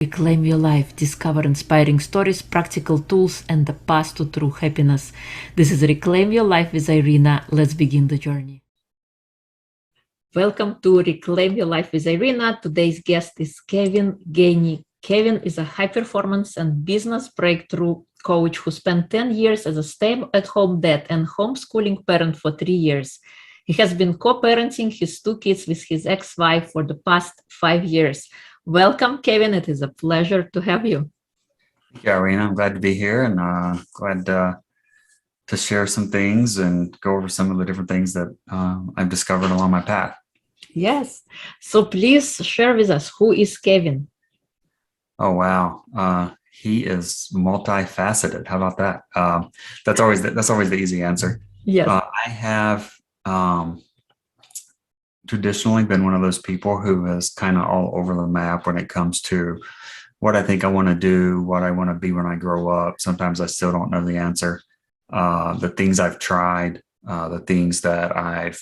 Reclaim your life, discover inspiring stories, practical tools, and the path to true happiness. This is Reclaim Your Life with Irina. Let's begin the journey. Welcome to Reclaim Your Life with Irina. Today's guest is Kevin Gainey. Kevin is a high performance and business breakthrough coach who spent 10 years as a stay-at-home dad and homeschooling parent for 3 years. He has been co-parenting his 2 kids with his ex-wife for the past 5 years. Welcome, Kevin. It is a pleasure to have you. Yeah, Irina, I'm glad to be here and glad to share some things and go over some of the different things that I've discovered along my path. Yes. So please share with us, who is Kevin? Oh, wow. He is multifaceted. How about that? That's always the easy answer. Yes. I have traditionally been one of those people who is kind of all over the map when it comes to what I think I want to do, what I want to be when I grow up. Sometimes I still don't know the answer. The things I've tried, the things that I've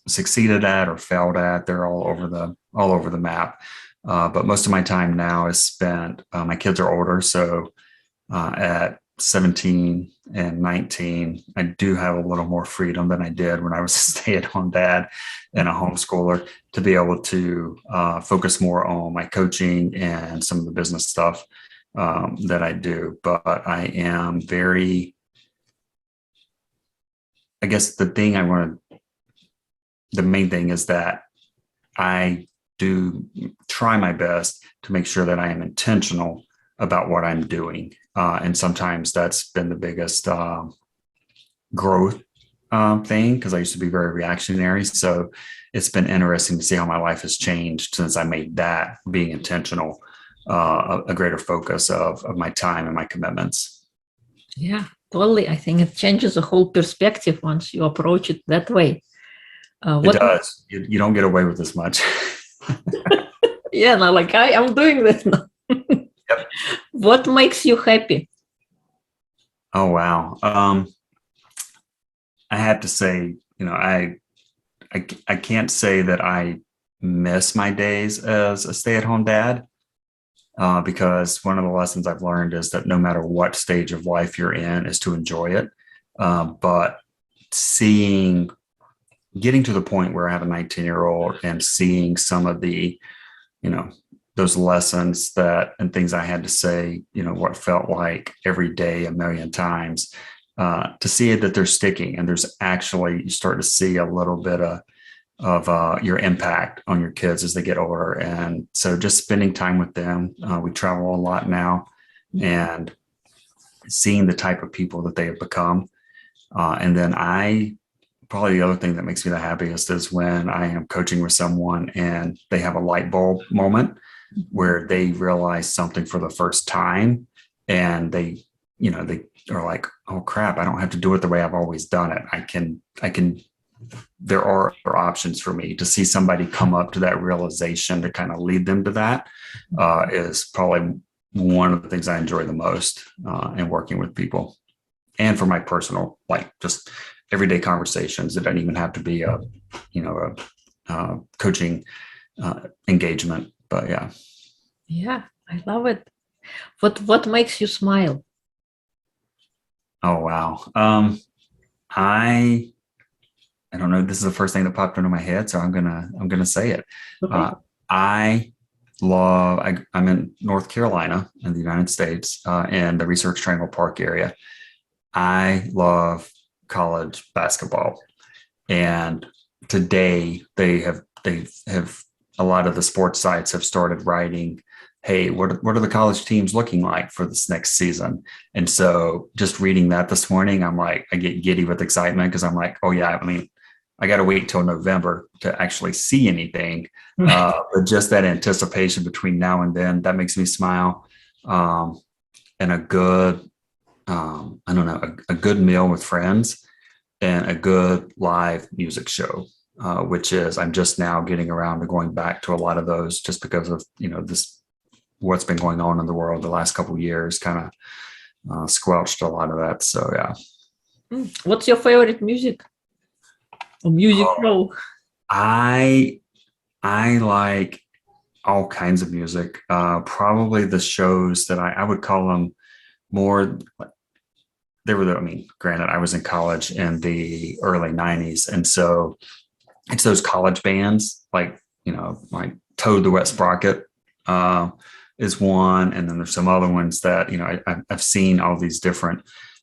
succeeded at or failed at, they're all over the map. But most of my time now is spent, my kids are older. So at 17 and 19, I do have a little more freedom than I did when I was a stay-at-home dad and a homeschooler, to be able to focus more on my coaching and some of the business stuff that I do. But I am I guess the main thing is that I do try my best to make sure that I am intentional about what I'm doing. And sometimes that's been the biggest growth thing, because I used to be very reactionary. So it's been interesting to see how my life has changed since I made that being intentional a greater focus of my time and my commitments. Yeah, totally. I think it changes the whole perspective once you approach it that way. It does. You don't get away with this much. Yeah, now like I'm doing this now. Yep. What makes you happy? Oh, wow. I have to say, I can't say that I miss my days as a stay-at-home dad, because one of the lessons I've learned is that no matter what stage of life you're in, is to enjoy it. But getting to the point where I have a 19-year-old and seeing some of the, those lessons and things I had to say, what felt like every day a million times, to see that they're sticking, and there's actually, you start to see a little bit of your impact on your kids as they get older. And so just spending time with them, we travel a lot now, and seeing the type of people that they have become. And then probably the other thing that makes me the happiest is when I am coaching with someone and they have a light bulb moment where they realize something for the first time, and they are like, oh crap, I don't have to do it the way I've always done it. There are options for me. To see somebody come up to that realization, to kind of lead them to that, is probably one of the things I enjoy the most in working with people. And for my personal, just everyday conversations. It doesn't even have to be a coaching engagement, but yeah. Yeah, I love it. What makes you smile? Oh, wow. I don't know. This is the first thing that popped into my head, so I'm gonna say it. Okay. I'm in North Carolina in the United States, in the Research Triangle Park area. I love college basketball, and today they have a lot of the sports sites have started writing, hey, what are the college teams looking like for this next season? And so just reading that this morning, I'm like, I get giddy with excitement, because I'm like, oh yeah, I mean, I got to wait till November to actually see anything. But just that anticipation between now and then, that makes me smile. And a good, a good meal with friends, and a good live music show, which is, I'm just now getting around to going back to a lot of those, just because of, what's been going on in the world the last couple of years kind of squelched a lot of that. So, yeah. What's your favorite music or music show? I like all kinds of music. Probably the shows that I would call them more, they were I mean, granted, I was in college in the early 90s. And so it's those college bands like Toad the Wet Sprocket uh, is one. And then there's some other ones that, I've seen all these different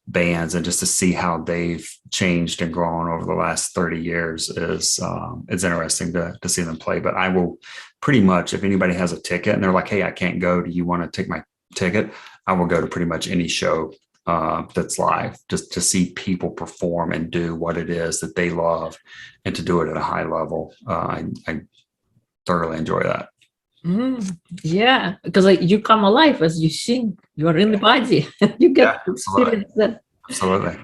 bands, and just to see how they've changed and grown over the last 30 years is it's interesting to see them play. But I will pretty much, if anybody has a ticket and they're like, hey, I can't go, do you want to take my ticket? I will go to pretty much any show that's live, just to see people perform and do what it is that they love, and to do it at a high level. I thoroughly enjoy that. Yeah, because you come alive as you sing. You are in the body. You get to Absolutely. experience that. Absolutely.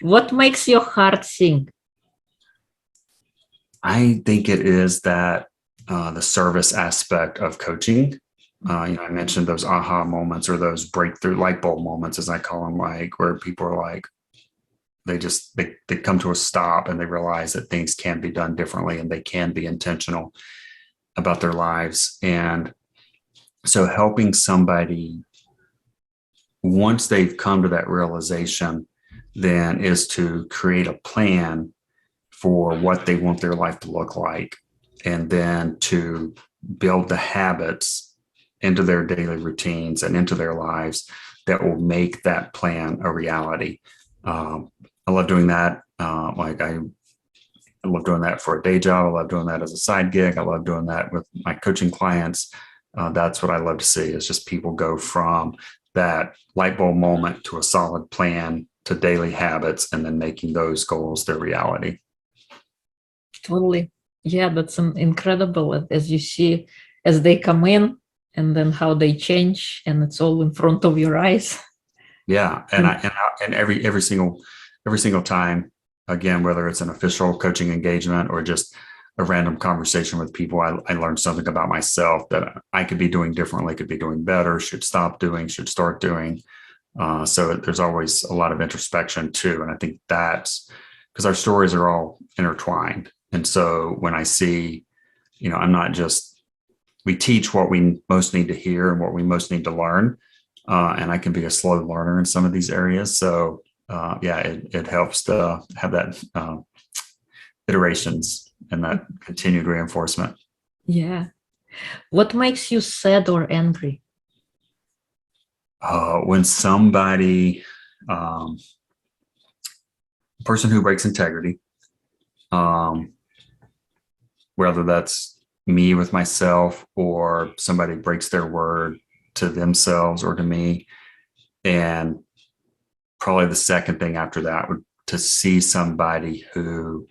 What makes your heart sing? I think it is that the service aspect of coaching. I mentioned those aha moments, or those breakthrough light bulb moments, as I call them, like where people are like, they come to a stop and they realize that things can be done differently and they can be intentional about their lives. And so helping somebody, once they've come to that realization, then is to create a plan for what they want their life to look like, and then to build the habits into their daily routines and into their lives that will make that plan a reality. I love doing that. I love doing that for a day job. I love doing that as a side gig. I love doing that with my coaching clients. That's what I love to see, is just people go from that light bulb moment to a solid plan to daily habits, and then making those goals their reality. Totally. Yeah, that's incredible as you see as they come in, and then how they change, and it's all in front of your eyes. Yeah, and every single time, again, whether it's an official coaching engagement or just a random conversation with people, I learned something about myself that I could be doing differently, could be doing better, should stop doing, should start doing. So there's always a lot of introspection too, and I think that's because our stories are all intertwined. And so when I see, I'm not just, we teach what we most need to hear and what we most need to learn. And I can be a slow learner in some of these areas. So it helps to have that iterations and that continued reinforcement. Yeah. What makes you sad or angry? When somebody, person who breaks integrity, whether that's me with myself, or somebody breaks their word to themselves or to me. And probably the second thing after that would to see somebody who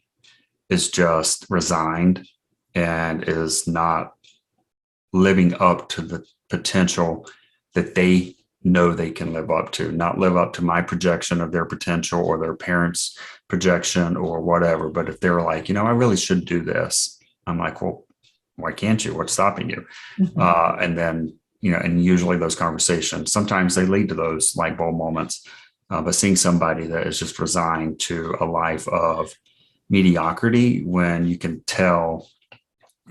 is just resigned and is not living up to the potential that they know they can live up to, not live up to my projection of their potential or their parents' projection or whatever. But if they're like, I really should do this, I'm like, well, why can't you? What's stopping you? Mm-hmm. And then, and usually those conversations, sometimes they lead to those light bulb moments. But seeing somebody that is just resigned to a life of mediocrity, when you can tell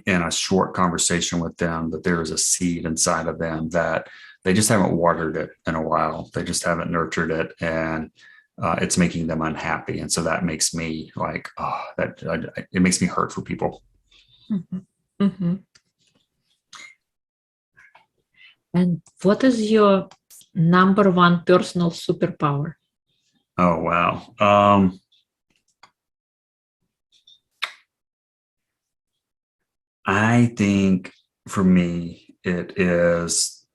in a short conversation with them that there is a seed inside of them that they just haven't watered it in a while. They just haven't nurtured it, and it's making them unhappy. And so that makes me like, it makes me hurt for people. Mm-hmm. Mm-hmm. And what is your number one personal superpower? Oh, wow. I think for me, it is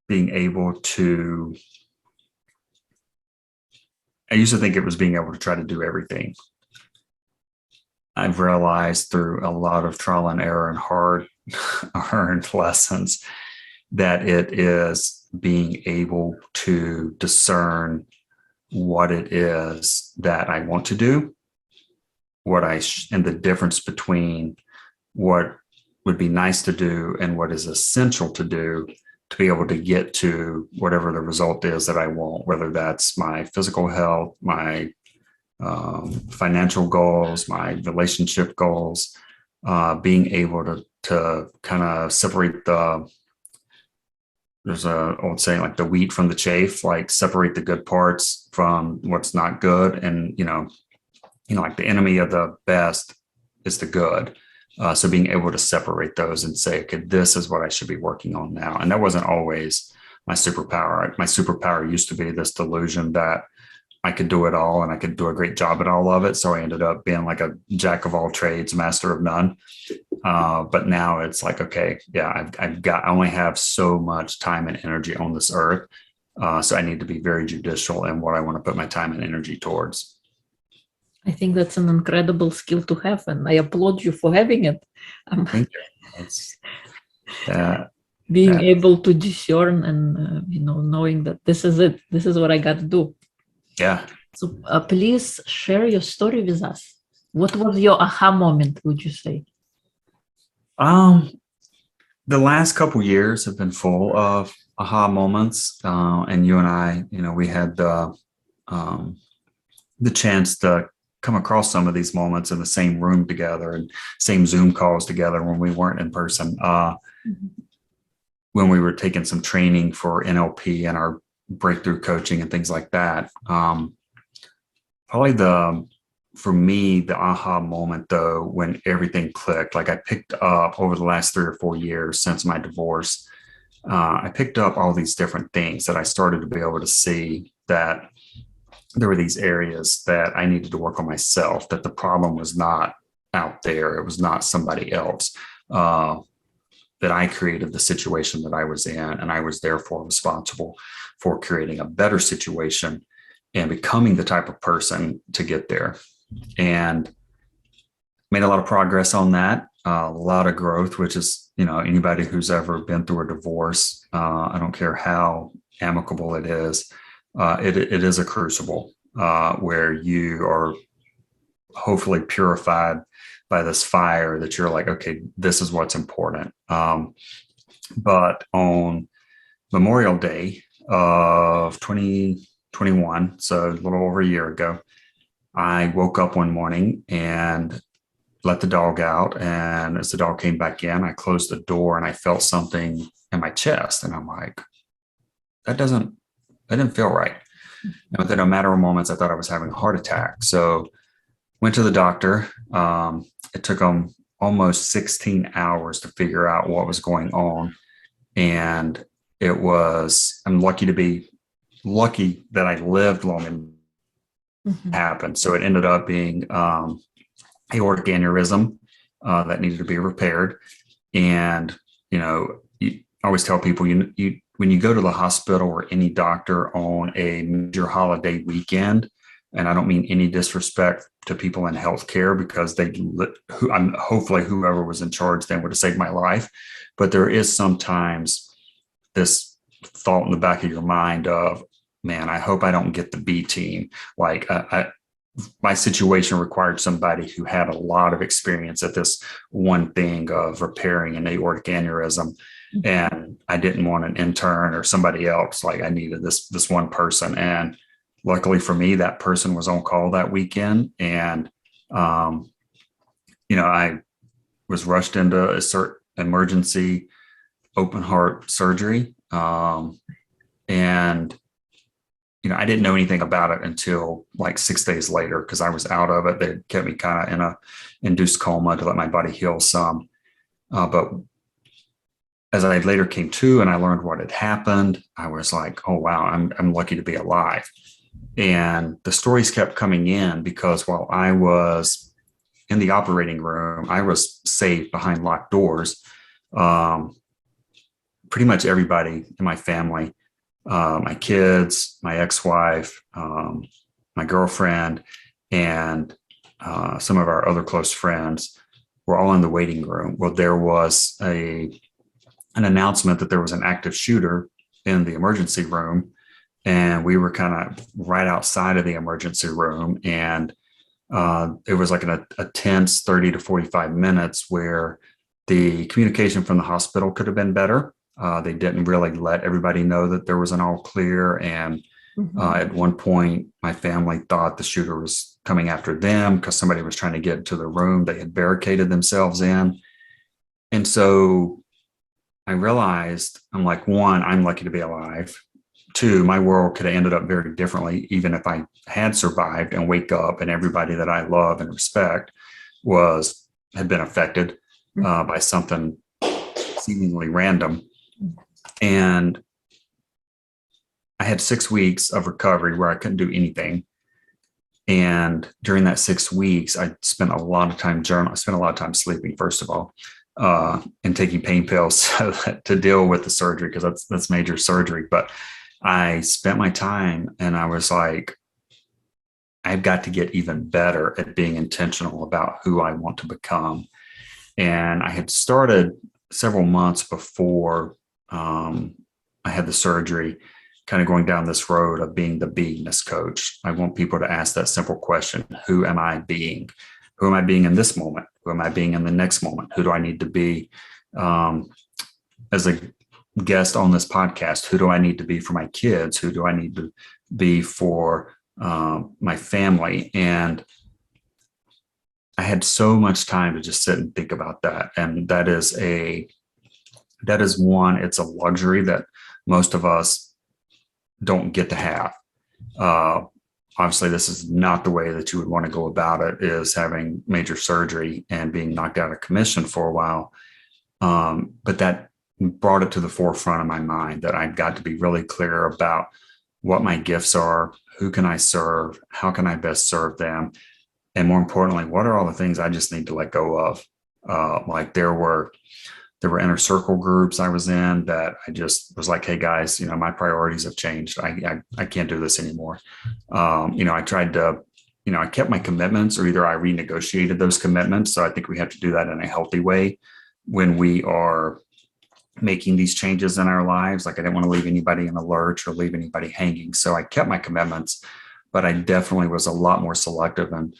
being able to, I used to think it was being able to try to do everything. I've realized through a lot of trial and error and hard earned lessons that it is being able to discern what it is that I want to do, and the difference between what would be nice to do and what is essential to do to be able to get to whatever the result is that I want, whether that's my physical health, my financial goals, my relationship goals, being able to kind of separate there's a old saying, like the wheat from the chaff, like separate the good parts from what's not good. And, like the enemy of the best is the good. So being able to separate those and say, okay, this is what I should be working on now. And that wasn't always my superpower. My superpower used to be this delusion that I could do it all and I could do a great job at all of it. So I ended up being like a jack of all trades, master of none. But now it's like, okay, yeah, I only have so much time and energy on this earth. So I need to be very judicial in what I want to put my time and energy towards. I think that's an incredible skill to have, and I applaud you for having it. Thank you. Being able to discern and knowing that this is it, this is what I got to do. Yeah. So please share your story with us. What was your aha moment, would you say? The last couple years have been full of aha moments, and you and I, we had the chance to come across some of these moments in the same room together and same Zoom calls together when we weren't in person. When we were taking some training for NLP and our breakthrough coaching and things like that. Probably for me, the aha moment though, when everything clicked, like I picked up over the last 3 or 4 years since my divorce, I picked up all these different things that I started to be able to see that there were these areas that I needed to work on myself, that the problem was not out there. It was not somebody else, that I created the situation that I was in, and I was therefore responsible for creating a better situation and becoming the type of person to get there. And made a lot of progress on that, a lot of growth, which is, anybody who's ever been through a divorce, I don't care how amicable it is, it is a crucible where you are hopefully purified by this fire that you're like, okay, this is what's important. But on Memorial Day of 2021, so a little over a year ago, I woke up one morning and let the dog out. And as the dog came back in, I closed the door and I felt something in my chest. And I'm like, that didn't feel right. And within a matter of moments, I thought I was having a heart attack. So went to the doctor. It took them almost 16 hours to figure out what was going on. And I'm lucky that I lived long and happened. So it ended up being aortic aneurysm that needed to be repaired. And, I always tell people, when you go to the hospital or any doctor on a major holiday weekend, and I don't mean any disrespect to people in healthcare, because hopefully whoever was in charge then would have saved my life. But there is sometimes this thought in the back of your mind of, man, I hope I don't get the B team. Like my situation required somebody who had a lot of experience at this one thing of repairing an aortic aneurysm. And I didn't want an intern or somebody else. Like I needed this one person. And luckily for me, that person was on call that weekend. And, I was rushed into a emergency open heart surgery. And I didn't know anything about it until like 6 days later, because I was out of it. They kept me kind of in a induced coma to let my body heal some. But as I later came to and I learned what had happened, I was like, oh, wow, I'm lucky to be alive. And the stories kept coming in because while I was in the operating room, I was safe behind locked doors. Pretty much everybody in my family, my kids, my ex-wife, my girlfriend, and some of our other close friends were all in the waiting room. Well, there was an announcement that there was an active shooter in the emergency room, and we were kind of right outside of the emergency room. And it was like a tense 30 to 45 minutes where the communication from the hospital could have been better. They didn't really let everybody know that there was an all clear. And at one point, my family thought the shooter was coming after them because somebody was trying to get into the room they had barricaded themselves in. And so I realized, I'm like, one, I'm lucky to be alive. Two, my world could have ended up very differently, even if I had survived and wake up and everybody that I love and respect had been affected by something seemingly random. And I had 6 weeks of recovery where I couldn't do anything. And during that 6 weeks, I spent a lot of time journaling. I spent a lot of time sleeping, first of all, and taking pain pills to deal with the surgery, because that's major surgery. But I spent my time and I was like, I've got to get even better at being intentional about who I want to become. And I had started several months before I had the surgery, kind of going down this road of being the beingness coach. I want people to ask that simple question: who am I being? Who am I being in this moment? Who am I being in the next moment? Who do I need to be as a guest on this podcast? Who do I need to be for my kids? Who do I need to be for my family? And I had so much time to just sit and think about that. And that is one, it's a luxury that most of us don't get to have. Obviously, this is not the way that you would want to go about it, is having major surgery and being knocked out of commission for a while. But that brought it to the forefront of my mind that I've got to be really clear about what my gifts are, who can I serve, how can I best serve them, and more importantly, what are all the things I just need to let go of? Like there were inner circle groups I was in that I just was like, hey guys, my priorities have changed. I can't do this anymore. I tried to, I kept my commitments, or either I renegotiated those commitments. So I think we have to do that in a healthy way when we are making these changes in our lives. Like I didn't want to leave anybody in a lurch or leave anybody hanging. So I kept my commitments, but I definitely was a lot more selective, and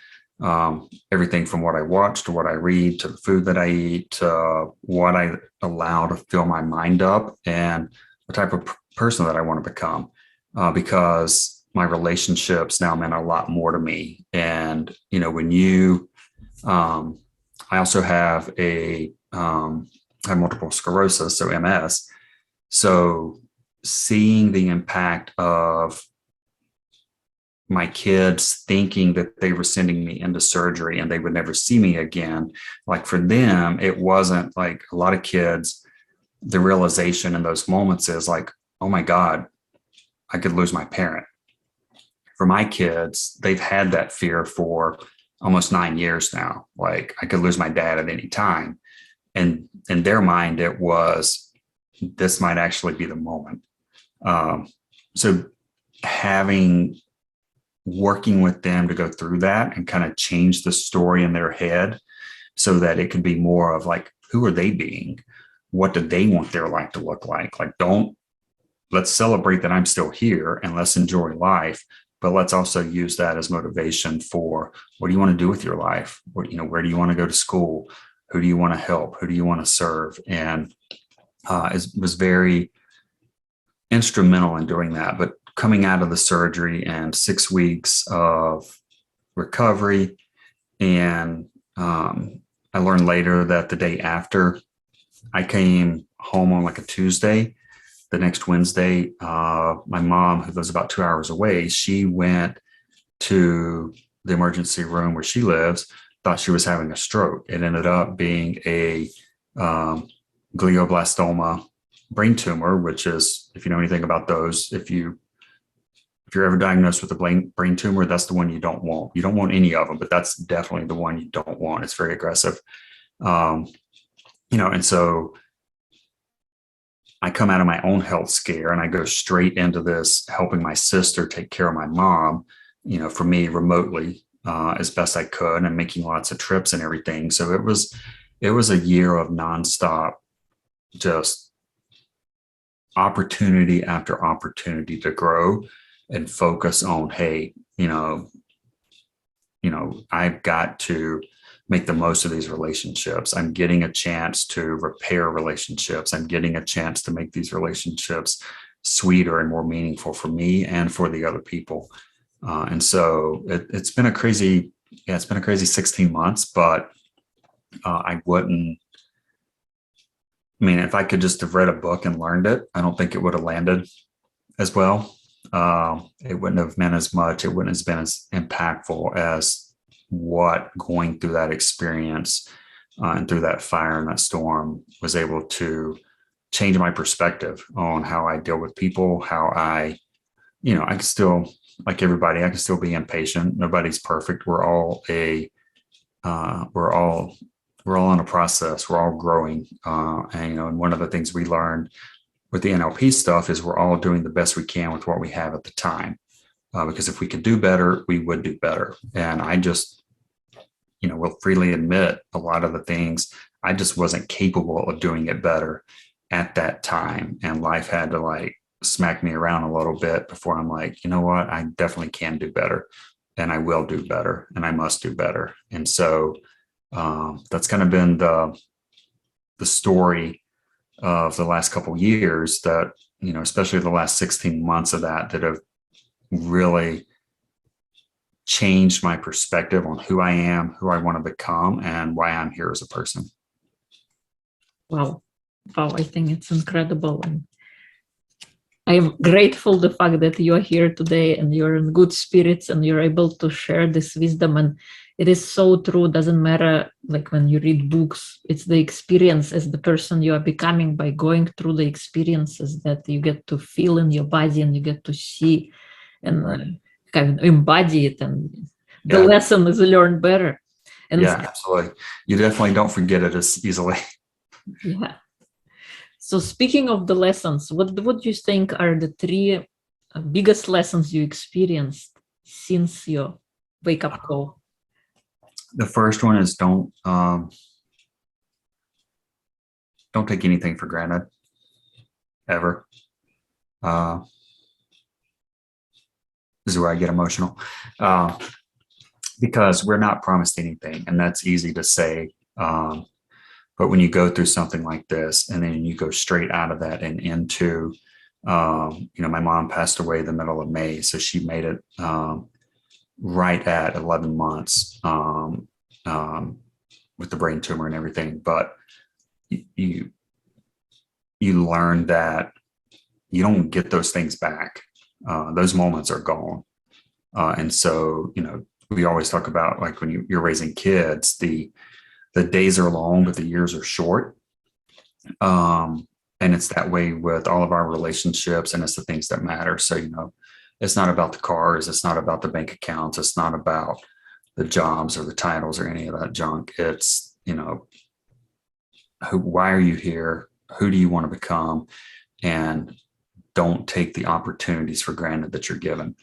everything from what I watch to what I read to the food that I eat to what I allow to fill my mind up and the type of person that I want to become, because my relationships now meant a lot more to me. And when you I also have I have multiple sclerosis, so MS. So seeing the impact of my kids thinking that they were sending me into surgery and they would never see me again. Like for them, it wasn't like a lot of kids, the realization in those moments is like, oh my God, I could lose my parent. For my kids, they've had that fear for almost 9 years now. Like I could lose my dad at any time. And in their mind, it was, this might actually be the moment. So working with them to go through that and kind of change the story in their head so that it could be more of like, who are they being? What do they want their life to look like? Like, let's celebrate that I'm still here and let's enjoy life, but let's also use that as motivation for what do you want to do with your life? Where do you want to go to school? Who do you want to help? Who do you want to serve? And it was very instrumental in doing that. But coming out of the surgery and 6 weeks of recovery, and I learned later that the day after, I came home on like a Tuesday. The next Wednesday, my mom, who lives about 2 hours away, she went to the emergency room where she lives, thought she was having a stroke. It ended up being a glioblastoma brain tumor, which is, if you know anything about those, if you're ever diagnosed with a brain tumor, that's the one you don't want. You don't want any of them, but that's definitely the one you don't want. It's very aggressive. And so I come out of my own health scare and I go straight into this, helping my sister take care of my mom, for me remotely, as best I could, and making lots of trips and everything. So it was a year of nonstop, just opportunity after opportunity to grow and focus on, hey, I've got to make the most of these relationships. I'm getting a chance to repair relationships. I'm getting a chance to make these relationships sweeter and more meaningful for me and for the other people. And so it's been a crazy 16 months, but I wouldn't I mean, if I could just have read a book and learned it, I don't think it would have landed as well. It wouldn't have meant as much. It wouldn't have been as impactful as what going through that experience and through that fire and that storm was able to change my perspective on how I deal with people, how I can still, like everybody, I can still be impatient. Nobody's perfect. We're all in a process. We're all growing. And one of the things we learned with the NLP stuff is we're all doing the best we can with what we have at the time. Because if we could do better, we would do better. And I just, will freely admit a lot of the things I just wasn't capable of doing it better at that time. And life had to like smack me around a little bit before I'm like, you know what, I definitely can do better and I will do better and I must do better. And so that's kind of been the story of the last couple of years that, especially the last 16 months of that have really changed my perspective on who I am, who I want to become, and why I'm here as a person. Wow. I think it's incredible. And I am grateful the fact that you are here today and you're in good spirits and you're able to share this wisdom. And it is so true. Doesn't matter like when you read books, it's the experience as the person you are becoming by going through the experiences that you get to feel in your body and you get to see and kind of embody it. And the lesson is learned better. And absolutely. You definitely don't forget it as easily. Yeah. So speaking of the lessons, what do you think are the three biggest lessons you experienced since your wake-up call? The first one is don't take anything for granted, ever. This is where I get emotional because we're not promised anything, and that's easy to say. But when you go through something like this, and then you go straight out of that and into, my mom passed away in the middle of May, so she made it right at 11 months with the brain tumor and everything. But you learn that you don't get those things back. Those moments are gone. And so, we always talk about like when you're raising kids, the days are long, but the years are short. And it's that way with all of our relationships, and it's the things that matter. So, it's not about the cars. It's not about the bank accounts. It's not about the jobs or the titles or any of that junk. It's, why are you here? Who do you want to become? And don't take the opportunities for granted that you're given.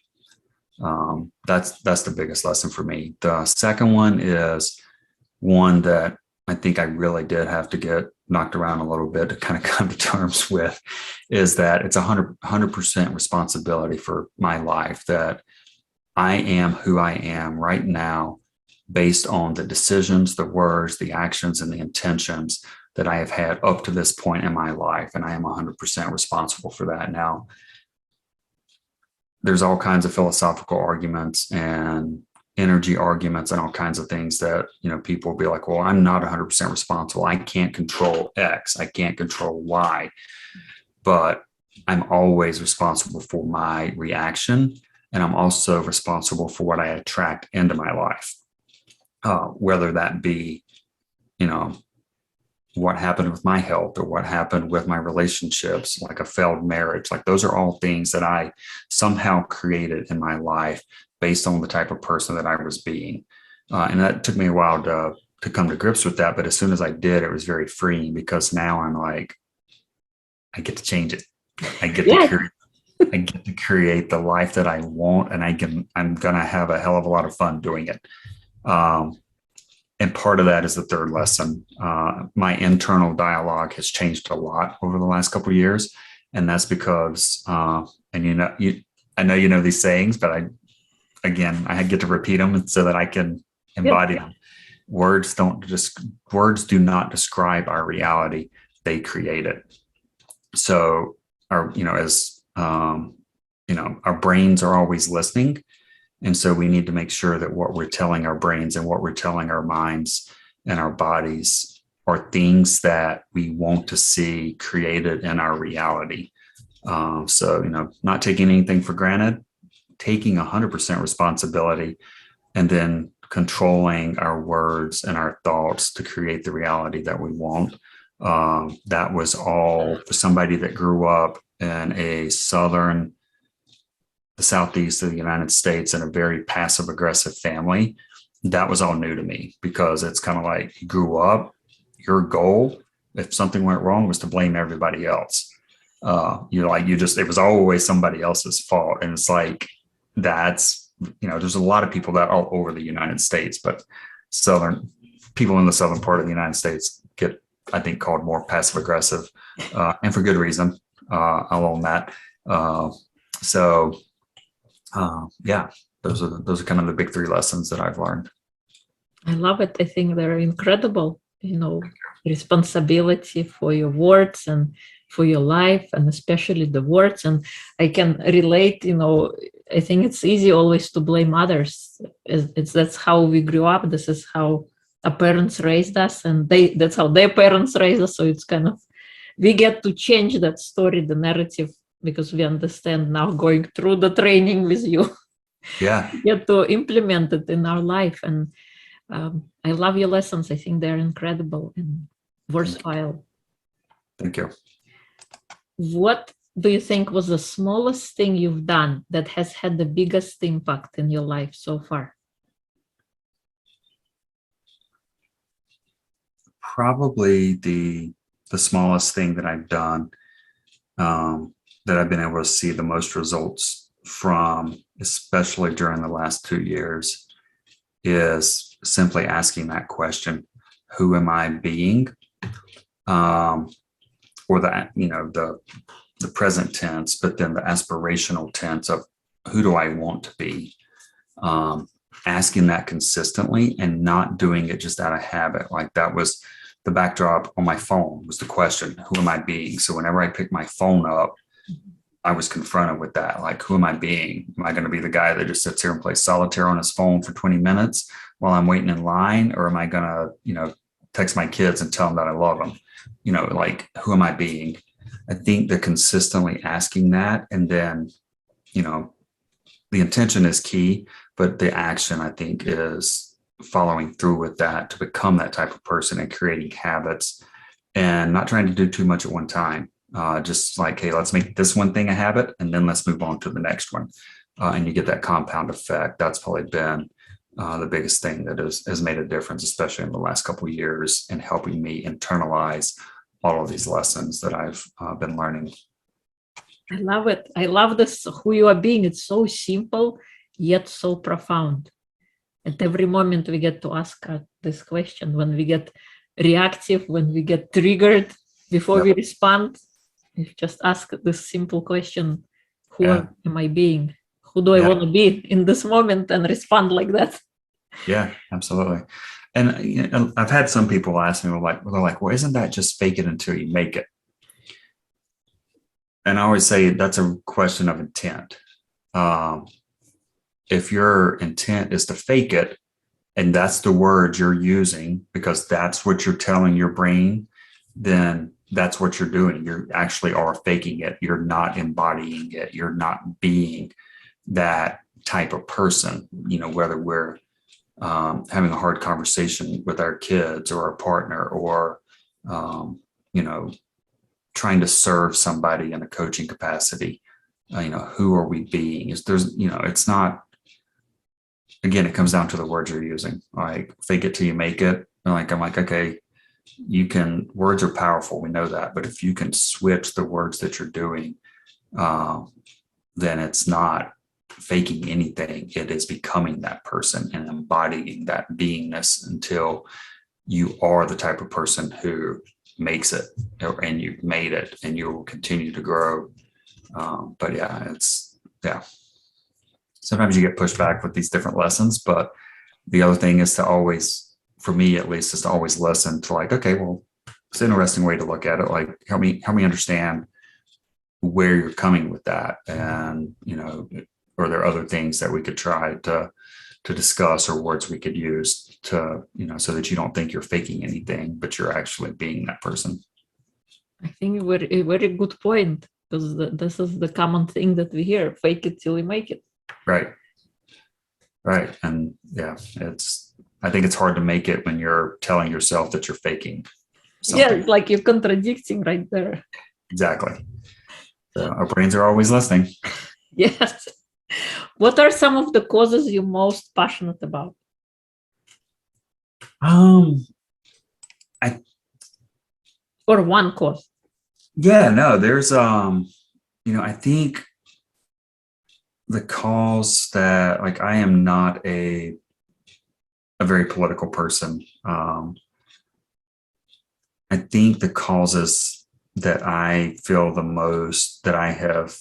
That's the biggest lesson for me. The second one is one that I think I really did have to get knocked around a little bit to kind of come to terms with, is that it's 100% responsibility for my life, that I am who I am right now based on the decisions, the words, the actions, and the intentions that I have had up to this point in my life. And I am 100% responsible for that. Now, there's all kinds of philosophical arguments and energy arguments and all kinds of things that, people will be like, well, I'm not 100% responsible. I can't control X. I can't control Y, but I'm always responsible for my reaction. And I'm also responsible for what I attract into my life, whether that be, what happened with my health or what happened with my relationships, like a failed marriage. Like those are all things that I somehow created in my life based on the type of person that I was being. And that took me a while to come to grips with that. But as soon as I did, it was very freeing, because now I'm like, I get to change it. I get to create the life that I want, and I'm going to have a hell of a lot of fun doing it. And part of that is the third lesson. My internal dialogue has changed a lot over the last couple of years. And that's because, I know you know these sayings, but I get to repeat them so that I can embody them. Words do not describe our reality. They create it. So our brains are always listening. And so we need to make sure that what we're telling our brains and what we're telling our minds and our bodies are things that we want to see created in our reality. So, not taking anything for granted, taking 100% responsibility, and then controlling our words and our thoughts to create the reality that we want. That was all for somebody that grew up in the southeast of the United States in a very passive aggressive family. That was all new to me, because it's kind of like you grew up, your goal, if something went wrong, was to blame everybody else. It was always somebody else's fault. And it's like, there's a lot of people that all over the United States, but people in the southern part of the United States get, I think, called more passive aggressive, and for good reason. I'll own that. Those are kind of the big three lessons that I've learned. I love it. I think they're incredible, responsibility for your words and for your life, and especially the words. And I can relate, I think it's easy always to blame others. That's how we grew up. This is how our parents raised us, and that's how their parents raised us. So it's kind of, we get to change that story, the narrative, because we understand now, going through the training with you. Yeah. Get to implement it in our life. And I love your lessons. I think they're incredible and worthwhile. Thank you. What do you think was the smallest thing you've done that has had the biggest impact in your life so far? Probably the smallest thing that I've done, that I've been able to see the most results from, especially during the last 2 years, is simply asking that question: who am I being? Or the present tense, but then the aspirational tense of who do I want to be? Asking that consistently and not doing it just out of habit. Like, that was the backdrop on my phone, was the question, who am I being? So whenever I picked my phone up, I was confronted with that. Like, who am I being? Am I going to be the guy that just sits here and plays solitaire on his phone for 20 minutes while I'm waiting in line? Or am I going to, text my kids and tell them that I love them? Who am I being? I think that consistently asking that, and then, the intention is key, but the action, I think, is following through with that to become that type of person and creating habits, and not trying to do too much at one time. Just like, hey, let's make this one thing a habit, and then let's move on to the next one. And you get that compound effect. That's probably been the biggest thing that has made a difference, especially in the last couple of years, in helping me internalize all of these lessons that I've been learning. I love it. I love this, who you are being. It's so simple, yet so profound. At every moment, we get to ask this question. When we get reactive, when we get triggered, before we respond, we just ask this simple question: who am I being? Who do I want to be in this moment? And respond like that. Yeah, absolutely. And I've had some people ask me, they're like, well, isn't that just fake it until you make it? And I always say that's a question of intent. If your intent is to fake it, and that's the word you're using because that's what you're telling your brain, then that's what you're doing. You actually are faking it. You're not embodying it. You're not being that type of person, whether we're having a hard conversation with our kids or our partner, or, trying to serve somebody in a coaching capacity. Who are we being? It's not, again, it comes down to the words you're using. Like, fake it till you make it. I'm like, okay, words are powerful. We know that. But if you can switch the words that you're doing, then it's not faking anything. It is becoming that person and embodying that beingness until you are the type of person who makes it, and you've made it, and you will continue to grow. Sometimes you get pushed back with these different lessons, but the other thing is to always, for me at least, is to always listen to, like, okay, well, it's an interesting way to look at it. Like, help me understand where you're coming with that. And, are there other things that we could try to to discuss or words we could use to, so that you don't think you're faking anything, but you're actually being that person. I think a very good point, because this is the common thing that we hear: fake it till you make it. Right. Right. And yeah, I think it's hard to make it when you're telling yourself that you're faking something. Yeah, it's like you're contradicting right there. Exactly. So our brains are always listening. Yes. What are some of the causes you're most passionate about? Or one cause? Yeah, no, there's I think the cause that, like, I am not a very political person. I think the causes that I feel the most, that I have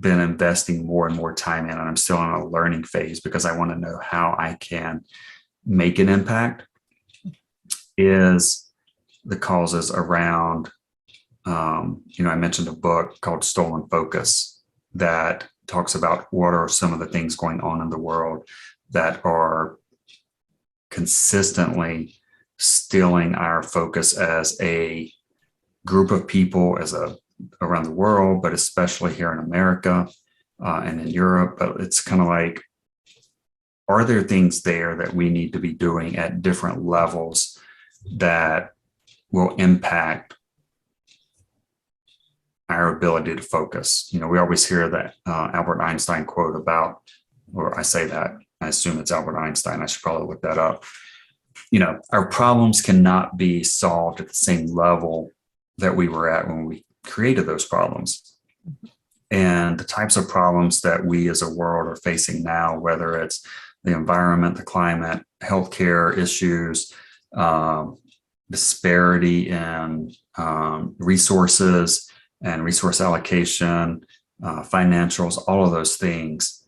been investing more and more time in, and I'm still in a learning phase because I want to know how I can make an impact, is the causes around, I mentioned a book called Stolen Focus that talks about what are some of the things going on in the world that are consistently stealing our focus as a group of people, around the world, but especially here in America and in Europe. But it's kind of like, are there things there that we need to be doing at different levels that will impact our ability to focus? We always hear that Albert Einstein quote about, or I say that, I assume it's Albert Einstein. I should probably look that up. Our problems cannot be solved at the same level that we were at when we created those problems. And the types of problems that we as a world are facing now, whether it's the environment, the climate, healthcare issues, disparity in resources and resource allocation, financials, all of those things.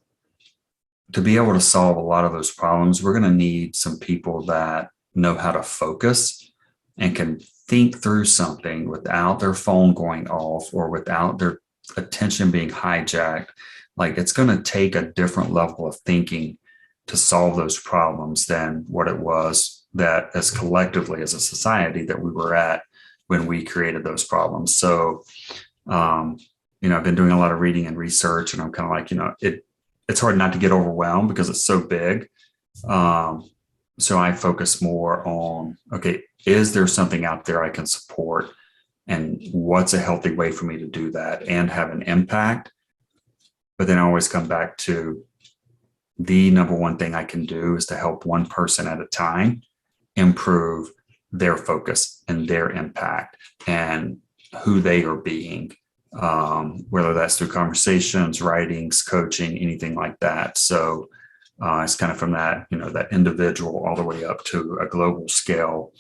To be able to solve a lot of those problems, we're going to need some people that know how to focus and can think through something without their phone going off or without their attention being hijacked. Like, it's going to take a different level of thinking to solve those problems than what it was that, as collectively as a society, that we were at when we created those problems. So, I've been doing a lot of reading and research, and I'm kind of like, it's hard not to get overwhelmed because it's so big. So I focus more on, okay, is there something out there I can support? And what's a healthy way for me to do that and have an impact? But then I always come back to, the number one thing I can do is to help one person at a time improve their focus and their impact and who they are being, whether that's through conversations, writings, coaching, anything like that. So it's kind of from that, that individual all the way up to a global scale,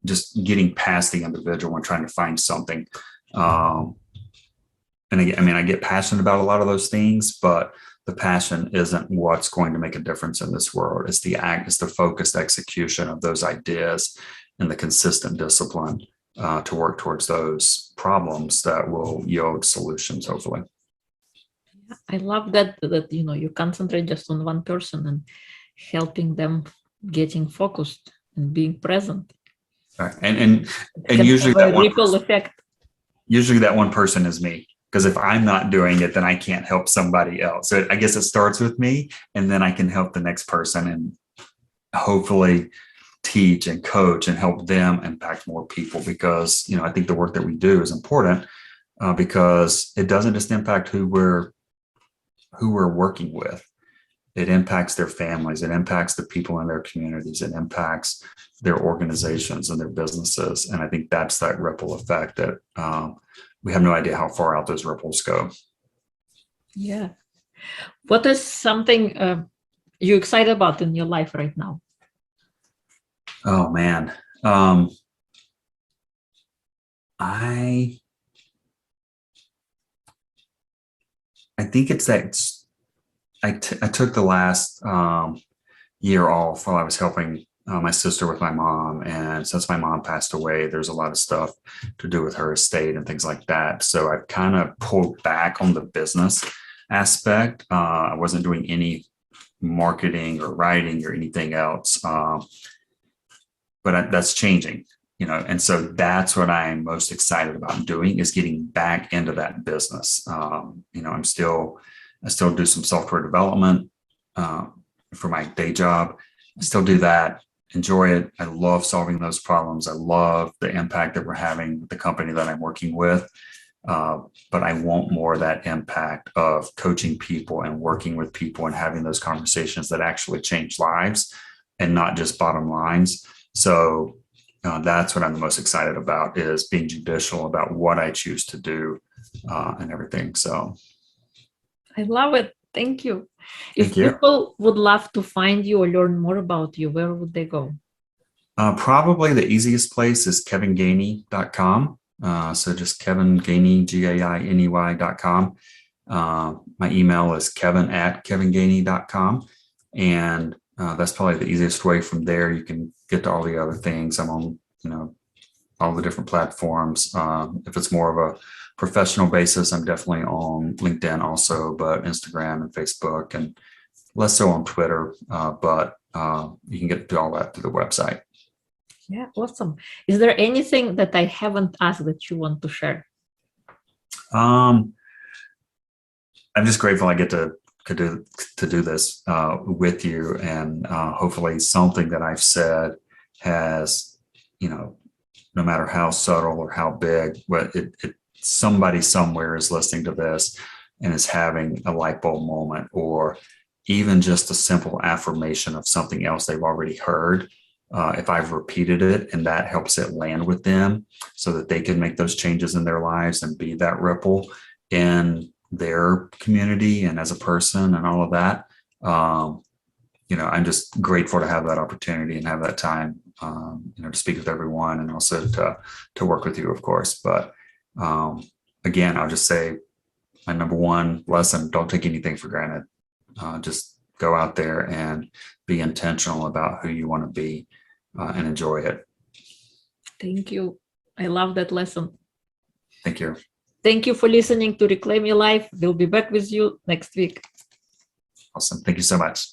just getting past the individual and trying to find something. And again, I get passionate about a lot of those things, but the passion isn't what's going to make a difference in this world. It's the focused execution of those ideas and the consistent discipline to work towards those problems that will yield solutions, hopefully. I love that you concentrate just on one person and helping them getting focused and being present. Right. And usually that ripple effect. Usually that one person is me. Because if I'm not doing it, then I can't help somebody else. So I guess it starts with me, and then I can help the next person and hopefully teach and coach and help them impact more people. Because, I think the work that we do is important because it doesn't just impact who we're working with. It impacts their families. It impacts the people in their communities. It impacts their organizations and their businesses. And I think that's that ripple effect that we have no idea how far out those ripples go. Yeah. What is something you're excited about in your life right now? Oh, man. I think it's that I took the last year off while I was helping my sister with my mom. And since my mom passed away, there's a lot of stuff to do with her estate and things like that. So I've kind of pulled back on the business aspect. I wasn't doing any marketing or writing or anything else. But that's changing, and so that's what I'm most excited about doing, is getting back into that business. I still do some software development for my day job. I still do that, enjoy it. I love solving those problems. I love the impact that we're having with the company that I'm working with. But I want more of that impact of coaching people and working with people and having those conversations that actually change lives and not just bottom lines. So that's what I'm the most excited about, is being judicial about what I choose to do and everything. So I love it. Thank you. If Thank you. people would love to find you or learn more about you, where would they go? Probably the easiest place is kevingainey.com. So just Kevin Gainey, GAINEY.com. My email is kevin@kevingainey.com. And that's probably the easiest way. From there, you can get to all the other things. I'm on, all the different platforms. If it's more of a professional basis, I'm definitely on LinkedIn also, but Instagram and Facebook, and less so on Twitter. But you can get to all that through the website. Yeah, awesome. Is there anything that I haven't asked that you want to share? I'm just grateful I get to do this with you, and hopefully something that I've said has, no matter how subtle or how big, but somebody somewhere is listening to this and is having a light bulb moment, or even just a simple affirmation of something else they've already heard. If I've repeated it and that helps it land with them so that they can make those changes in their lives and be that ripple in their community and as a person and all of that, I'm just grateful to have that opportunity and have that time, to speak with everyone, and also to work with you, of course. But again, I'll just say my number one lesson: don't take anything for granted. Just go out there and be intentional about who you want to be, and enjoy it. Thank you. I love that lesson. Thank you. Thank you for listening to Reclaim Your Life. We'll be back with you next week. Awesome. Thank you so much.